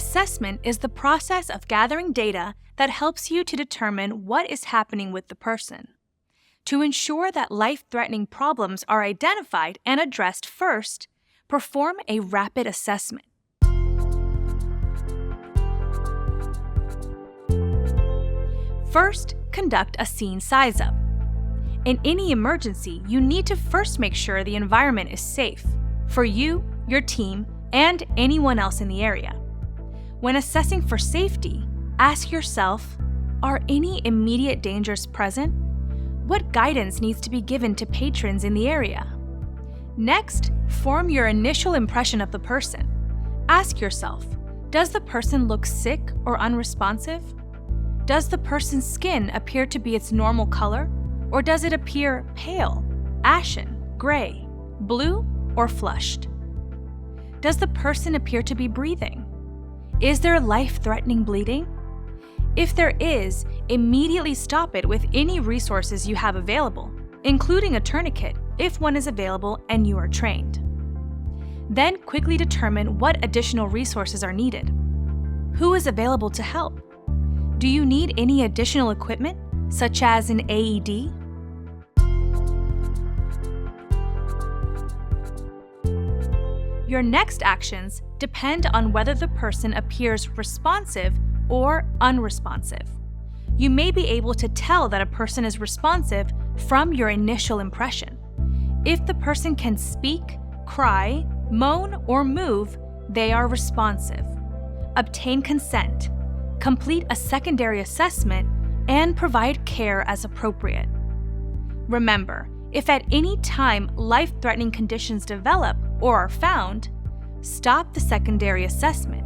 Assessment is the process of gathering data that helps you to determine what is happening with the person. To ensure that life-threatening problems are identified and addressed first, perform a rapid assessment. First, conduct a scene size-up. In any emergency, you need to first make sure the environment is safe for you, your team, and anyone else in the area. When assessing for safety, ask yourself, are any immediate dangers present? What guidance needs to be given to patrons in the area? Next, form your initial impression of the person. Ask yourself, does the person look sick or unresponsive? Does the person's skin appear to be its normal color, or does it appear pale, ashen, gray, blue, or flushed? Does the person appear to be breathing? Is there life-threatening bleeding? If there is, immediately stop it with any resources you have available, including a tourniquet if one is available and you are trained. Then quickly determine what additional resources are needed. Who is available to help? Do you need any additional equipment, such as an AED? Your next actions depend on whether the person appears responsive or unresponsive. You may be able to tell that a person is responsive from your initial impression. If the person can speak, cry, moan, or move, they are responsive. Obtain consent, complete a secondary assessment, and provide care as appropriate. Remember, if at any time life-threatening conditions develop or are found, stop the secondary assessment.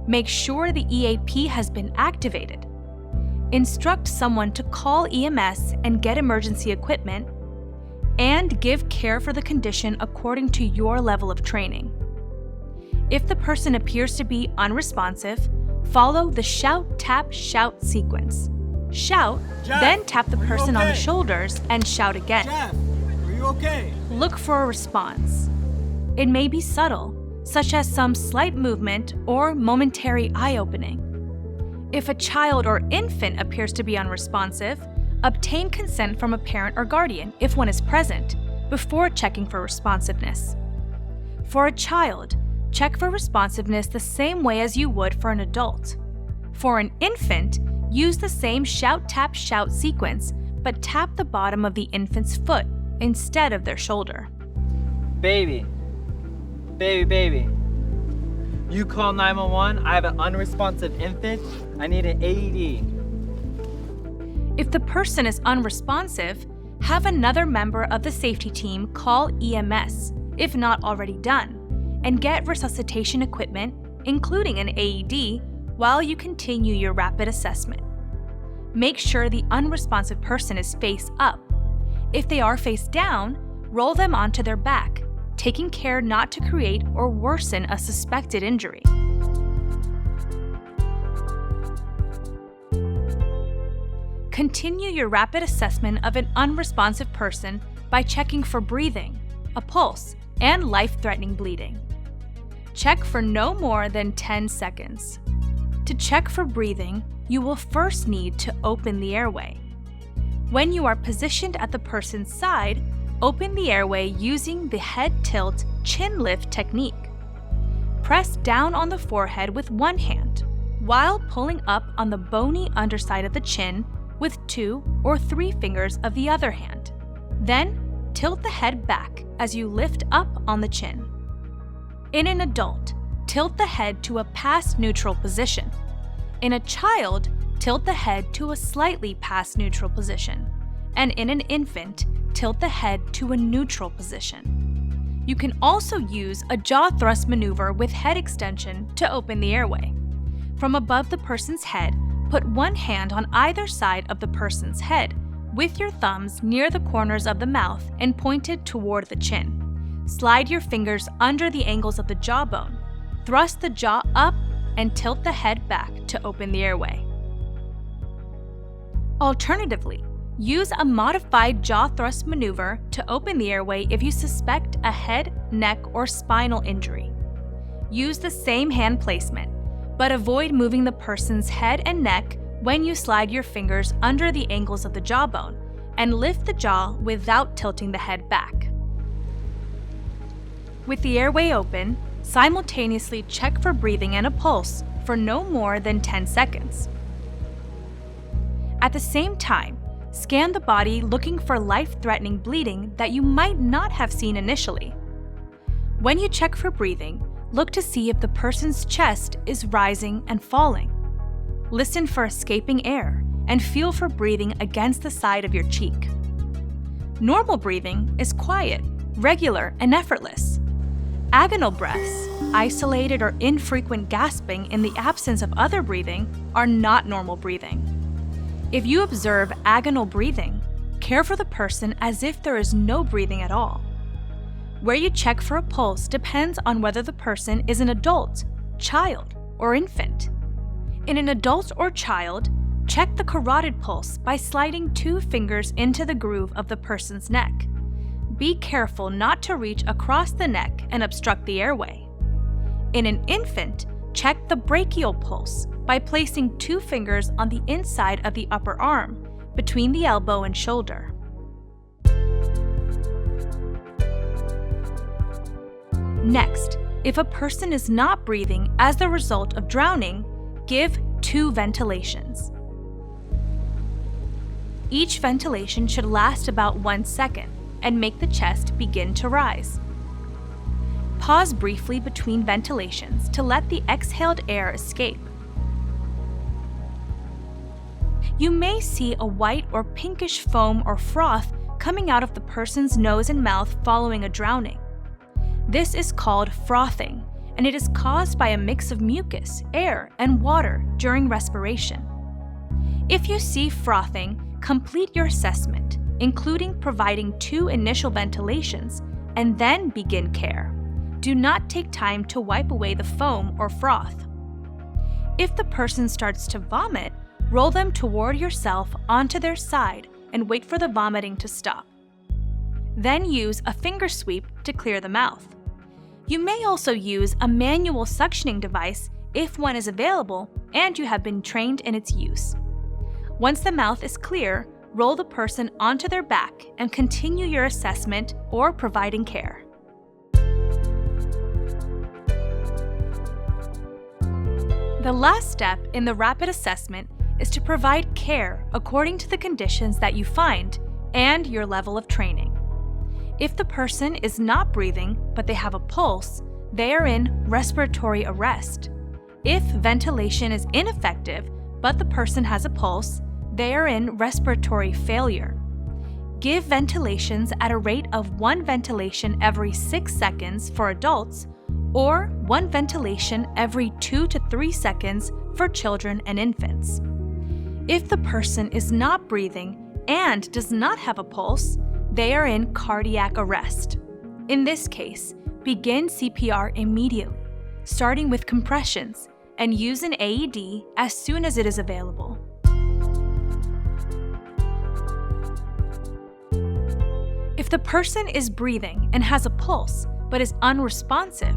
Make sure the EAP has been activated. Instruct someone to call EMS and get emergency equipment, and give care for the condition according to your level of training. If the person appears to be unresponsive, follow the shout, tap, shout sequence. Shout, Jeff, then tap the person on the okay? shoulders and shout again. Jeff, are you okay? Look for a response. It may be subtle, such as some slight movement or momentary eye-opening. If a child or infant appears to be unresponsive, obtain consent from a parent or guardian if one is present before checking for responsiveness. For a child, check for responsiveness the same way as you would for an adult. For an infant, use the same shout, tap, shout sequence, but tap the bottom of the infant's foot instead of their shoulder. Baby. You call 911, I have an unresponsive infant, I need an AED. If the person is unresponsive, have another member of the safety team call EMS, if not already done, and get resuscitation equipment, including an AED, while you continue your rapid assessment. Make sure the unresponsive person is face up. If they are face down, roll them onto their back, taking care not to create or worsen a suspected injury. Continue your rapid assessment of an unresponsive person by checking for breathing, a pulse, and life-threatening bleeding. Check for no more than 10 seconds. To check for breathing, you will first need to open the airway. When you are positioned at the person's side, open the airway using the head tilt chin lift technique. Press down on the forehead with one hand, while pulling up on the bony underside of the chin with 2 or 3 fingers of the other hand. Then, tilt the head back as you lift up on the chin. In an adult, tilt the head to a past neutral position. In a child, tilt the head to a slightly past neutral position. And in an infant, tilt the head to a neutral position. You can also use a jaw thrust maneuver with head extension to open the airway. From above the person's head, put one hand on either side of the person's head, with your thumbs near the corners of the mouth and pointed toward the chin. Slide your fingers under the angles of the jawbone. Thrust the jaw up and tilt the head back to open the airway. Alternatively, use a modified jaw thrust maneuver to open the airway if you suspect a head, neck, or spinal injury. Use the same hand placement, but avoid moving the person's head and neck when you slide your fingers under the angles of the jawbone and lift the jaw without tilting the head back. With the airway open, simultaneously check for breathing and a pulse for no more than 10 seconds. At the same time, scan the body looking for life-threatening bleeding that you might not have seen initially. When you check for breathing, look to see if the person's chest is rising and falling. Listen for escaping air and feel for breathing against the side of your cheek. Normal breathing is quiet, regular, and effortless. Agonal breaths, isolated or infrequent gasping in the absence of other breathing, are not normal breathing. If you observe agonal breathing, care for the person as if there is no breathing at all. Where you check for a pulse depends on whether the person is an adult, child, or infant. In an adult or child, check the carotid pulse by sliding 2 fingers into the groove of the person's neck. Be careful not to reach across the neck and obstruct the airway. In an infant, check the brachial pulse by placing 2 fingers on the inside of the upper arm, between the elbow and shoulder. Next, if a person is not breathing as the result of drowning, give 2 ventilations. Each ventilation should last about 1 second and make the chest begin to rise. Pause briefly between ventilations to let the exhaled air escape. You may see a white or pinkish foam or froth coming out of the person's nose and mouth following a drowning. This is called frothing, and it is caused by a mix of mucus, air, and water during respiration. If you see frothing, complete your assessment, including providing 2 initial ventilations, and then begin care. Do not take time to wipe away the foam or froth. If the person starts to vomit, roll them toward yourself onto their side and wait for the vomiting to stop. Then use a finger sweep to clear the mouth. You may also use a manual suctioning device if one is available and you have been trained in its use. Once the mouth is clear, roll the person onto their back and continue your assessment or providing care. The last step in the rapid assessment is to provide care according to the conditions that you find and your level of training. If the person is not breathing but they have a pulse, they are in respiratory arrest. If ventilation is ineffective but the person has a pulse, they are in respiratory failure. Give ventilations at a rate of 1 ventilation every 6 seconds for adults or 1 ventilation every 2 to 3 seconds for children and infants. If the person is not breathing and does not have a pulse, they are in cardiac arrest. In this case, begin CPR immediately, starting with compressions, and use an AED as soon as it is available. If the person is breathing and has a pulse but is unresponsive,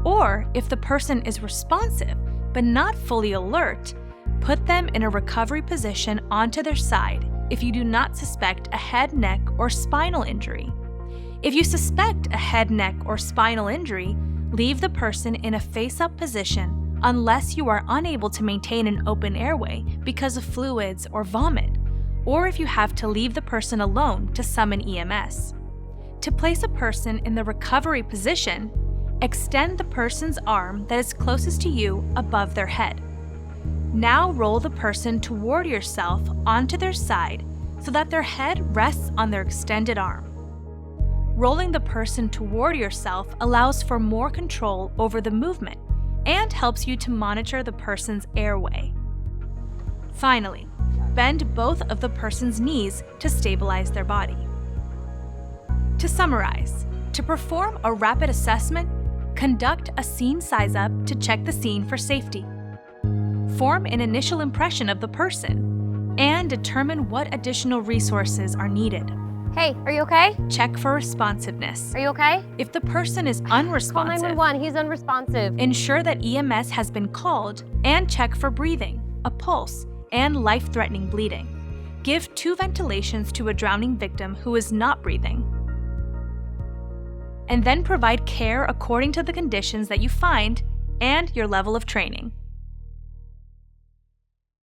or if the person is responsive but not fully alert, put them in a recovery position onto their side if you do not suspect a head, neck, or spinal injury. If you suspect a head, neck, or spinal injury, leave the person in a face-up position unless you are unable to maintain an open airway because of fluids or vomit, or if you have to leave the person alone to summon EMS. To place a person in the recovery position, extend the person's arm that is closest to you above their head. Now roll the person toward yourself onto their side so that their head rests on their extended arm. Rolling the person toward yourself allows for more control over the movement and helps you to monitor the person's airway. Finally, bend both of the person's knees to stabilize their body. To summarize, to perform a rapid assessment, conduct a scene size-up to check the scene for safety. Form an initial impression of the person, and determine what additional resources are needed. Hey, are you okay? Check for responsiveness. Are you okay? If the person is Call unresponsive, 911. He's unresponsive. ensure that EMS has been called and check for breathing, a pulse, and life-threatening bleeding. Give 2 ventilations to a drowning victim who is not breathing. And then provide care according to the conditions that you find and your level of training.